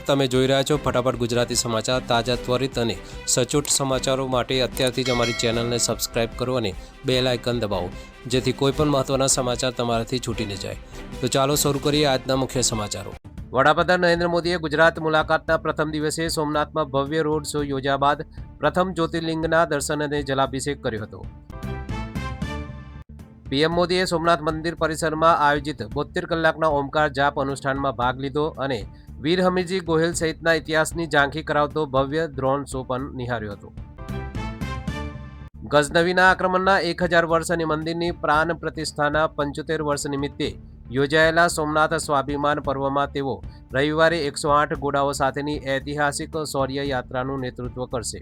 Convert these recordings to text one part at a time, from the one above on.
તમે જોઈ રહ્યા છો ફટાફટ ગુજરાતી સમાચાર. તાજા, ત્વરિત અને સચોટ સમાચારો માટે અત્યારથી જ અમારી ચેનલને સબસ્ક્રાઇબ કરો અને બેલ આઇકન દબાવો, જેથી કોઈપણ મહત્વના સમાચાર તમારાથી છૂટી ન જાય. તો ચાલો શરૂ કરીએ આજના મુખ્ય સમાચારો. વડાપ્રધાન નરેન્દ્ર મોદીએ ગુજરાત મુલાકાતના પ્રથમ દિવસે સોમનાથમાં ભવ્ય રોડ શો યોજ્યા બાદ પ્રથમ જ્યોતિર્લિંગના દર્શન અને જલાભિષેક કર્યો હતો. પીએમ મોદીએ સોમનાથ મંદિર પરિસરમાં આયોજિત 72 કલાકના ઓમકાર જાપ અનુષ્ઠાનમાં ભાગ લીધો અને વીર હમીરજી ગોહિલ સહિતના ઇતિહાસની ઝાંખી કરાવતો ભવ્ય ડ્રોન શો પણ નિહાળ્યો હતો. ગઝનવીના આક્રમણના 1000 વર્ષ અને મંદિરની પ્રાણ પ્રતિષ્ઠાના 75 વર્ષ નિમિત્તે યોજાયેલા સોમનાથ સ્વાભિમાન પર્વમાં તેઓ રવિવારે 108 ઘોડાઓ સાથેની ઐતિહાસિક શૌર્ય યાત્રાનું નેતૃત્વ કરશે.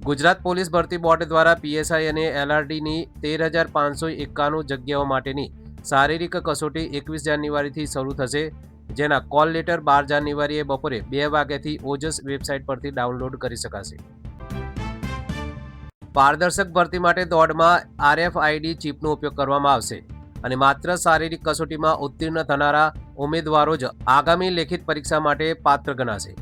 ગુજરાત પોલીસ ભરતી બોર્ડ દ્વારા પીએસઆઈ અને એલઆરડીની 13,591 જગ્યાઓ માટેની શારીરિક કસોટી 21 જાન્યુઆરીથી શરૂ થશે, જેના કોલ લેટર 12 જાન્યુઆરીએ બપોરે 2 વાગ્યાથી ઓજસ વેબસાઇટ પરથી ડાઉનલોડ કરી શકાશે. પારદર્શક ભરતી માટે દોડમાં RFID ચિપનો ઉપયોગ કરવામાં આવશે અને માત્ર શારીરિક કસોટીમાં ઉત્તીર્ણ થનારા ઉમેદવારો જ આગામી લેખિત પરીક્ષા માટે પાત્ર ગણાશે.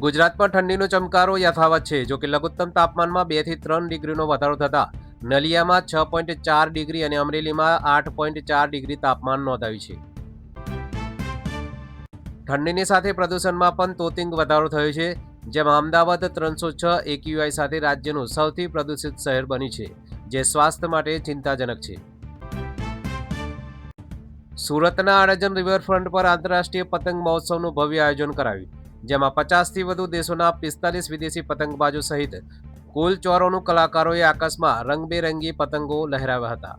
ગુજરાતમાં ઠંડીનો ચમકારો યથાવત છે. જોકે લઘુત્તમ તાપમાનમાં 2 થી 3 ડિગ્રીનો વધારો થતાં નલિયામાં 6.4 ડિગ્રી અને અમરેલીમાં 8.4 ડિગ્રી તાપમાન નોંધાયું છે. ઠંડીની સાથે પ્રદૂષણમાં પણ તોતિંગ વધારો થયો છે, જેમાં અમદાવાદ 306 AQI સાથે રાજ્યનું સૌથી પ્રદૂષિત શહેર બન્યું છે, જે સ્વાસ્થ્ય માટે ચિંતાજનક છે. સુરતના અડાજણ રિવરફ્રન્ટ પર આંતરરાષ્ટ્રીય પતંગ મહોત્સવનું ભવ્ય આયોજન કરાયું, જેમાં 50થી વધુ દેશોના 45 વિદેશી પતંગબાજો સહિત કુલ 94 કલાકારોએ આકાશમાં રંગબેરંગી પતંગો લહેરાવ્યા હતા.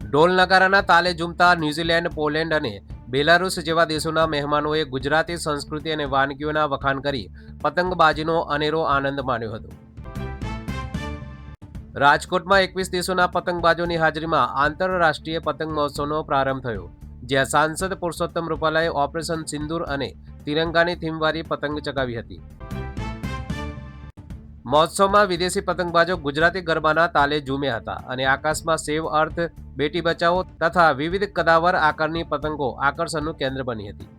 ઢોલ નગારાના તાલે ઝૂમતા ન્યૂઝીલેન્ડ, પોલેન્ડ અને બેલારુસ જેવા દેશોના મહેમાનોએ ગુજરાતી સંસ્કૃતિ અને વાનગીઓના વખાણ કરી પતંગબાજીનો અનેરો આનંદ માણ્યો હતો. રાજકોટમાં 21 દેશોના પતંગબાજોની હાજરીમાં આંતરરાષ્ટ્રીય પતંગ મહોત્સવનો પ્રારંભ થયો, જ્યાં સાંસદ પુરુષોત્તમ રૂપાલાએ ઓપરેશન સિંદૂર અને તિરંગાની થીમવાળી પતંગ ચગાવી હતી. મહોત્સવમાં વિદેશી પતંગબાજો ગુજરાતી ગરબાના તાલે ઝૂમ્યા હતા અને આકાશમાં સેવ અર્થ, બેટી બચાવો તથા વિવિધ કદાવર આકારની પતંગો આકર્ષણનું કેન્દ્ર બની હતી.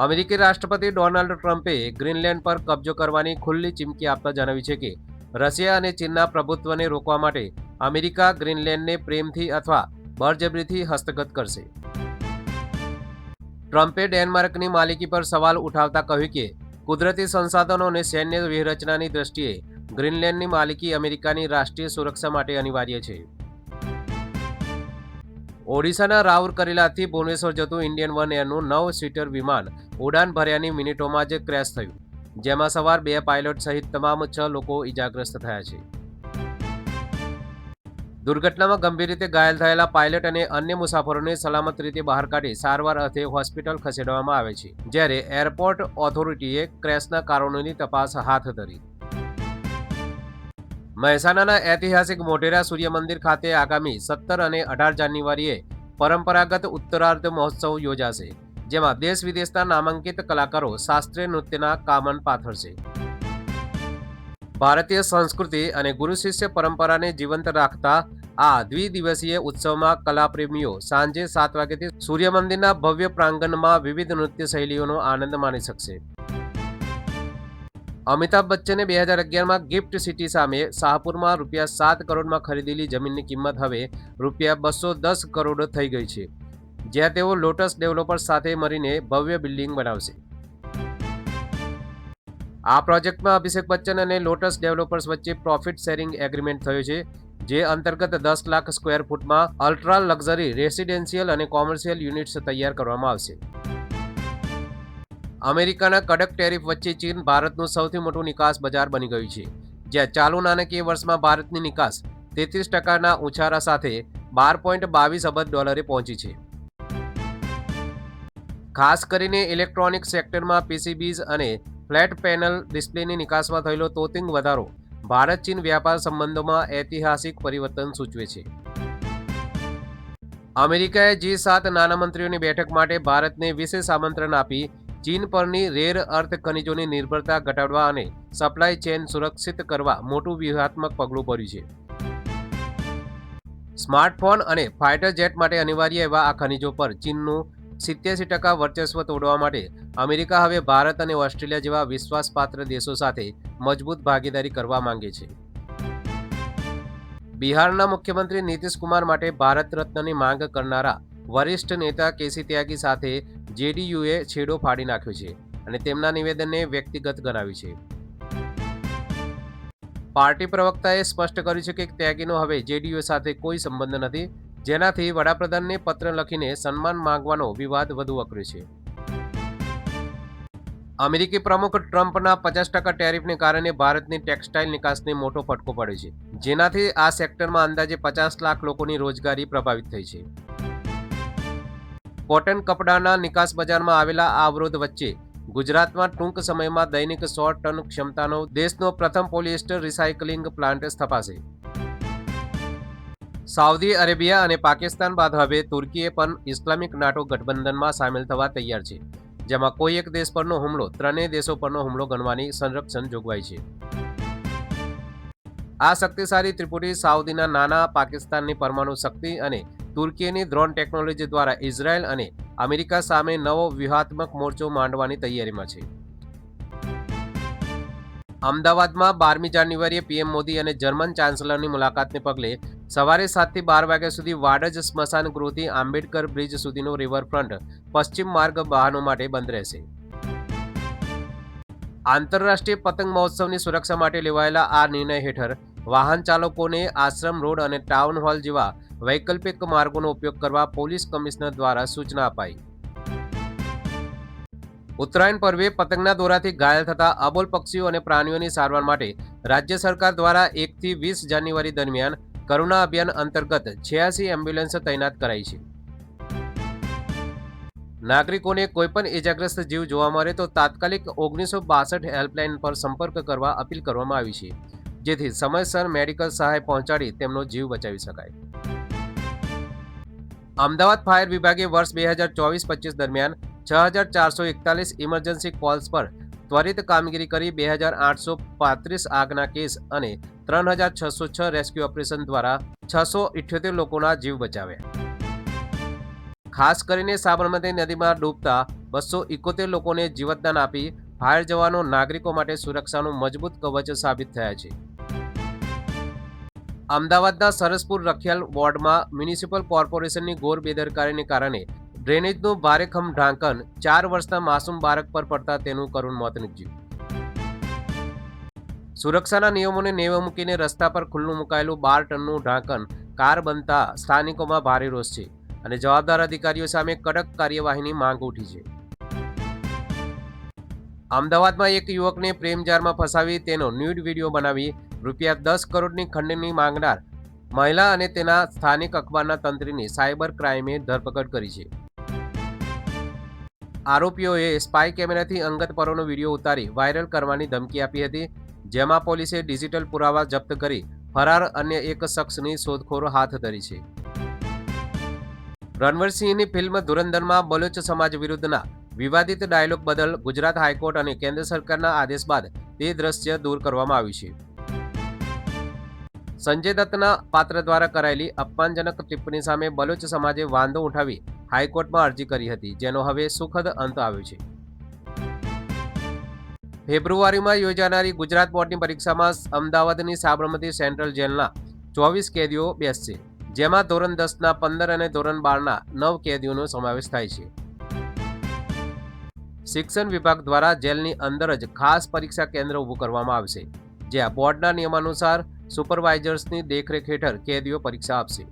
અમેરિકી રાષ્ટ્રપતિ ડોનાલ્ડ ટ્રમ્પે ગ્રીનલેન્ડ પર કબજો કરવાની ખુલ્લી ચીમકી આપતા જણાવ્યું છે કે રશિયા અને ચીનના પ્રભુત્વને રોકવા માટે અમેરિકા ગ્રીનલેન્ડને પ્રેમથી અથવા બળજબરીથી હસ્તગત કરશે. ટ્રમ્પે ડેનમાર્કની માલિકી પર સવાલ ઉઠાવતા કહ્યું કે કુદરતી સંસાધનો અને સૈન્ય વ્યૂહરચનાની દ્રષ્ટિએ ગ્રીનલેન્ડની માલિકી અમેરિકાની રાષ્ટ્રીય સુરક્ષા માટે અનિવાર્ય છે. ઓડિશાના રાઉરકેલાથી ભુવનેશ્વર જતું ઇન્ડિયન વન એરનું 9 સીટર વિમાન ઉડાન ભર્યાની મિનિટોમાં જ ક્રેશ થયું, જેમાં સવાર 2 પાયલોટ સહિત તમામ 6 લોકો ઇજાગ્રસ્ત થયા છે. દુર્ઘટનામાં ગંભીર રીતે ઘાયલ થયેલા પાયલટ અને અન્ય મુસાફરોને સલામત રીતે બહાર કાઢી સારવાર અર્થે હોસ્પિટલ ખસેડવામાં આવે છે, જ્યારે એરપોર્ટ ઓથોરિટીએ ક્રેશના કારણોની તપાસ હાથ ધરી. મહેસાણાના ઐતિહાસિક મોઢેરા સૂર્ય મંદિર ખાતે આગામી 17 અને 18 જાન્યુઆરીએ પરંપરાગત ઉત્તરાર્ધ મહોત્સવ યોજાશે, જેમાં દેશ વિદેશના નામાંકિત કલાકારો શાસ્ત્રીય નૃત્યના કામન પાથરશે. ભારતીય સંસ્કૃતિ અને ગુરુ શિષ્ય પરંપરાને જીવંત રાખતા આ દ્વિદિવસીય ઉત્સવમાં કલાપ્રેમીઓ સાંજે 7 વાગ્યાથી સૂર્ય મંદિરના ભવ્ય પ્રાંગણમાં વિવિધ નૃત્ય શૈલીઓનો આનંદ માણી શકશે. અમિતાભ બચ્ચને 2011માં ગિફ્ટ સિટી સામે શાહપુરમાં ₹7 કરોડમાં ખરીદેલી જમીનની કિંમત હવે ₹210 કરોડ થઈ ગઈ છે, જ્યાં તેઓ લોટસ ડેવલપર્સ સાથે મળીને ભવ્ય બિલ્ડિંગ બનાવશે. આ પ્રોજેક્ટમાં અભિષેક બચ્ચન અને લોટસ ડેવલપર્સ વચ્ચે પ્રોફિટ શેરિંગ એગ્રીમેન્ટ થયો છે, જે અંતર્ગત 10 લાખ સ્ક્વેર ફૂટમાં અલ્ટ્રા લક્ઝરી રેસિડેન્શિયલ અને કોમર્શિયલ યુનિટ્સ તૈયાર કરવામાં આવશે. અમેરિકાના કડક ટેરિફ વચ્ચે ચીન ભારતનું સૌથી મોટું નિકાસ બજાર બની ગયું છે, જ્યાં ચાલુ નાણાકીય વર્ષમાં ભારતની નિકાસ 33% ઉછાળા સાથે $12.22 અબજ પહોંચી છે. ખાસ કરીને ઇલેક્ટ્રોનિક સેક્ટરમાં PCBs અને ફ્લેટ પેનલ ડિસ્પ્લેની નિકાસમાં થયેલો તોતિંગ વધારો ભારત ચીન વ્યાપાર સંબંધોમાં ઐતિહાસિક પરિવર્તન સૂચવે છે. અમેરિકાએ G7 નાણામંત્રીઓની બેઠક માટે ભારતને વિશેષ આમંત્રણ આપી ચીન પરની રેર અર્થ ખનિજોની નિર્ભરતા ઘટાડવા અને સપ્લાય ચેઇન સુરક્ષિત કરવા મોટું વ્યૂહાત્મક પગલું ભર્યું છે. સ્માર્ટફોન અને ફાઇટર જેટ માટે અનિવાર્ય એવા આ ખનિજો પર ચીનનું 87% વર્ચસ્વ તોડવા માટે અમેરિકા હવે ભારત અને ઓસ્ટ્રેલિયા જેવા વિશ્વાસપાત્ર દેશો સાથે મજબૂત ભાગીદારી કરવા માંગે છે. બિહારના મુખ્યમંત્રી નીતિશ કુમાર માટે ભારત રત્નની માંગ કરનારા વરિષ્ઠ નેતા કેસી ત્યાગી સાથે જેડીયુએ છેડો ફાડી નાખ્યો છે અને તેમના નિવેદનને વ્યક્તિગત ગણાવ્યું છે. પાર્ટી પ્રવક્તાએ સ્પષ્ટ કર્યું છે કે ત્યાગીનો હવે જેડીયુ સાથે કોઈ સંબંધ નથી, જેનાથી વડાપ્રધાનને પત્ર લખીને સન્માન માંગવાનો વિવાદ વધુ વકર્યો છે. અમેરિકી પ્રમુખ ટ્રમ્પના 50% ટેરિફને કારણે ભારતની ટેક્સટાઇલ નિકાસને મોટો ફટકો પડ્યો છે, જેનાથી આ સેક્ટરમાં અંદાજે 50 લાખ લોકોની રોજગારી પ્રભાવિત થઈ છે. કોટન કપડાના નિકાસ બજારમાં આવેલા આ અવરોધ વચ્ચે ગુજરાતમાં ટૂંક સમયમાં દૈનિક 100 ટન ક્ષમતાનો દેશનો પ્રથમ પોલિએસ્ટર રિસાયકલિંગ પ્લાન્ટ સ્થપાશે. સાઉદી અરેબિયા અને પાકિસ્તાન બાદ હવે તુર્કીએ પણ ઇસ્લામિક નાટો ગઠબંધનમાં સામેલ થવા તૈયાર છે, જેમાં કોઈ એક દેશ પરનો હુમલો ત્રણેય દેશો પરનો હુમલો ગણવાની સંરક્ષણ જોગવાઈ છે. આ શક્તિશાળી ત્રિપુટી સાઉદીના નાના પાકિસ્તાનની પરમાણુ શક્તિ અને તુર્કીની ડ્રોન ટેકનોલોજી દ્વારા ઇઝરાયલ અને અમેરિકા સામે નવો વ્યૂહાત્મક મોરચો માંડવાની તૈયારીમાં છે. અમદાવાદમાં 12મી જાન્યુઆરીએ પીએમ મોદી અને જર્મન ચાન્સલરની મુલાકાતને પગલે સવારે 7 થી 12 વાગ્યા સુધી વાડજ સ્મશાન ગૃહથી આંબેડકર બ્રિજ સુધીનો રિવરફ્રન્ટ પશ્ચિમ માર્ગ વાહનો માટે બંધ રહેશે. આંતરરાષ્ટ્રીય પતંગ મહોત્સવની સુરક્ષા માટે લેવાયેલા આ નિર્ણય હેઠળ વાહન ચાલકોને આશ્રમ રોડ અને ટાઉન હોલ જેવા વૈકલ્પિક માર્ગોનો ઉપયોગ કરવા પોલીસ કમિશનર દ્વારા સૂચના અપાઈ. ઉત્તરાયણ પર્વે પતંગના દોરાથી ઘાયલ થતા અબોલ પક્ષીઓ અને પ્રાણીઓની સારવાર માટે રાજ્ય સરકાર દ્વારા 1 થી 20 જાન્યુઆરી દરમિયાન કરુણા અભિયાન અંતર્ગત 86 એમ્બ્યુલન્સ તૈનાત કરાઈ છે. નાગરિકોને કોઈપણ ઇજાગ્રસ્ત જીવ જોવા મળે તો તાત્કાલિક 1962 હેલ્પલાઇન પર સંપર્ક કરવા અપીલ કરવામાં આવી છે, જેથી સમયસર મેડિકલ સહાય પહોંચાડી તેમનો જીવ બચાવી શકાય. અમદાવાદ ફાયર વિભાગે વર્ષ 2024-25 દરમિયાન 6441 ઇમરજન્સી કોલ્સ પર ત્વરિત કામગીરી કરી 2835 આગના કેસ અને 3606 રેસ્ક્યુ ઓપરેશન દ્વારા 678 લોકોના જીવ બચાવ્યા. ખાસ કરીને સાબરમતી નદીમાં ડૂબતા 271 લોકોને જીવતદાન આપી ફાયર જવાનો નાગરિકો માટે સુરક્ષાનું મજબૂત કવચ સાબિત થયા છે. અમદાવાદના સરસપુર રખિયાલ વોર્ડમાં મ્યુનિસિપલ કોર્પોરેશનની ઘોર બેદરકારીને કારણે ડ્રેનેજનું ભારેખમ ઢાંકણ 4 વર્ષના માસૂમ બાળક પર પડતા તેનું કરુણ મોત નીપજ્યું. સુરક્ષાના નિયમોને નેવે મૂકીને રસ્તા પર ખુલ્લું મુકાયેલું 12 ટનનું ઢાંકણ કાર બનતા સ્થાનિકોમાં ભારે રોષ છે અને જવાબદાર અધિકારીઓ સામે કડક કાર્યવાહીની માંગ ઉઠી છે. અમદાવાદમાં એક યુવકને પ્રેમજાળમાં ફસાવી તેનો ન્યૂડ વિડીયો બનાવી ₹10 કરોડની ખંડની માંગનાર મહિલા અને તેના સ્થાનિક અખબારના તંત્રીની સાયબર ક્રાઇમે ધરપકડ કરી છે. આરોપીઓએ સ્પાય કેમેરાથી અંગત પરોનો વિડીયો ઉતારી વાયરલ કરવાની ધમકી આપી હતી, જેમાં પોલીસે ડિજિટલ પુરાવા જપ્ત કરી ફરાર અન્ય એક શખ્સની શોધખોળ હાથ ધરી છે. રણવીરસિંહની ફિલ્મ ધુરંધરમાં બલોચ સમાજ વિરુદ્ધના વિવાદિત ડાયલોગ બદલ ગુજરાત હાઈકોર્ટ અને કેન્દ્ર સરકારના આદેશ બાદ તે દ્રશ્ય દૂર કરવામાં આવ્યું છે. સંજય દત્તના પાત્ર દ્વારા કરાયેલી અપમાનજનક ટિપ્પણી સામે બલોચ સમાજે વાંધો ઉઠાવી હાઈકોર્ટમાં અરજી કરી હતી, જેનો હવે સુખદ અંત આવ્યો છે. ફેબ્રુઆરીમાં યોજાનારી ગુજરાત બોર્ડની પરીક્ષામાં અમદાવાદની સાબરમતી સેન્ટ્રલ જેલના 24 કેદીઓ બેસશે, જેમાં ધોરણ 10ના 15 અને ધોરણ 12ના 9 કેદીઓનો સમાવેશ થાય છે. શિક્ષણ વિભાગ દ્વારા જેલની અંદર જ ખાસ પરીક્ષા કેન્દ્ર ઊભું કરવામાં આવશે, જ્યાં બોર્ડના નિયમાનુસાર સુપરવાઇઝર્સની દેખરેખ હેઠળ કેદીઓ પરીક્ષા આપશે.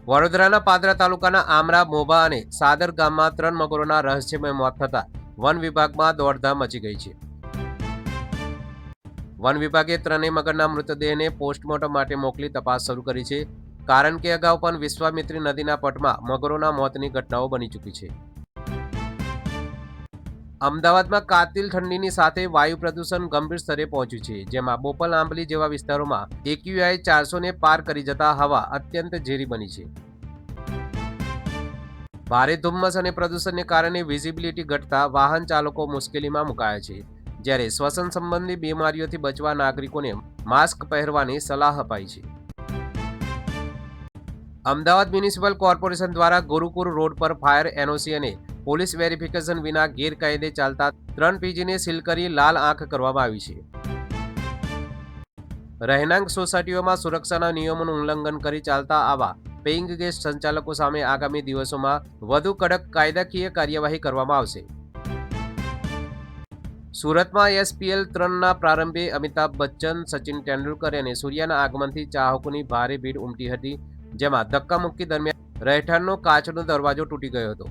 વડોદરાના પાદરા તાલુકાના આમરા, મોભા અને સાદર ગામમાં 3 મગરોના રહસ્યમય મોત થતા વન વિભાગમાં દોડધામ મચી ગઈ છે. વન વિભાગે 3 મગરના મૃતદેહને પોસ્ટમોર્ટમ માટે મોકલી તપાસ શરૂ કરી છે, કારણ કે અગાઉ પણ વિશ્વામિત્રી નદીના પટમાં મગરોના મોતની ઘટનાઓ બની ચૂકી છે. અમદાવાદમાં કાતિલ ઠંડીની સાથે વાયુ પ્રદૂષણ ગંભીર સ્તરે પહોંચ્યું છે, જેમાં બોપલ, આંબલી જેવા વિસ્તારોમાં AQI 400ને પાર કરી જતા હવા અત્યંત ઝેરી બની છે. ભારે ધુમ્મસ અને પ્રદૂષણને કારણે વિઝિબિલિટી ઘટતા વાહન ચાલકો મુશ્કેલીમાં મુકાયા છે, જ્યારે શ્વસન સંબંધી બીમારીઓથી બચવા નાગરિકોને માસ્ક પહેરવાની સલાહ અપાઈ છે. અમદાવાદ મ્યુનિસિપલ કોર્પોરેશન દ્વારા ગુરુકુળ રોડ પર ફાયર એનઓસી અને પોલીસ વેરિફિકેશન વિના ગેરકાયદે ચાલતા 3 પીજીને સીલ કરી લાલ આંખ કરવામાં આવી છે. રહેણાંક સોસાયટીઓમાં સુરક્ષાના નિયમોનું ઉલ્લંઘન કરી ચાલતા આવા પેઇંગ ગેસ્ટ સંચાલકો સામે આગામી દિવસોમાં વધુ કડક કાયદાકીય કાર્યવાહી કરવામાં આવશે. સુરતમાં એસપીએલ 3ના પ્રારંભે અમિતાભ બચ્ચન, સચિન તેંડુલકર અને સૂર્યાના આગમનથી ચાહકોની ભારે ભીડ ઉમટી હતી, જેમાં ધક્કામુક્કી દરમિયાન રહેઠાણનો કાચનો દરવાજો તૂટી ગયો હતો.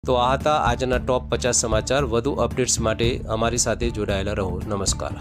તો આ હતા આજના ટોપ 50 સમાચાર. વધુ અપડેટ્સ માટે અમારી સાથે જોડાયેલા રહો. નમસ્કાર.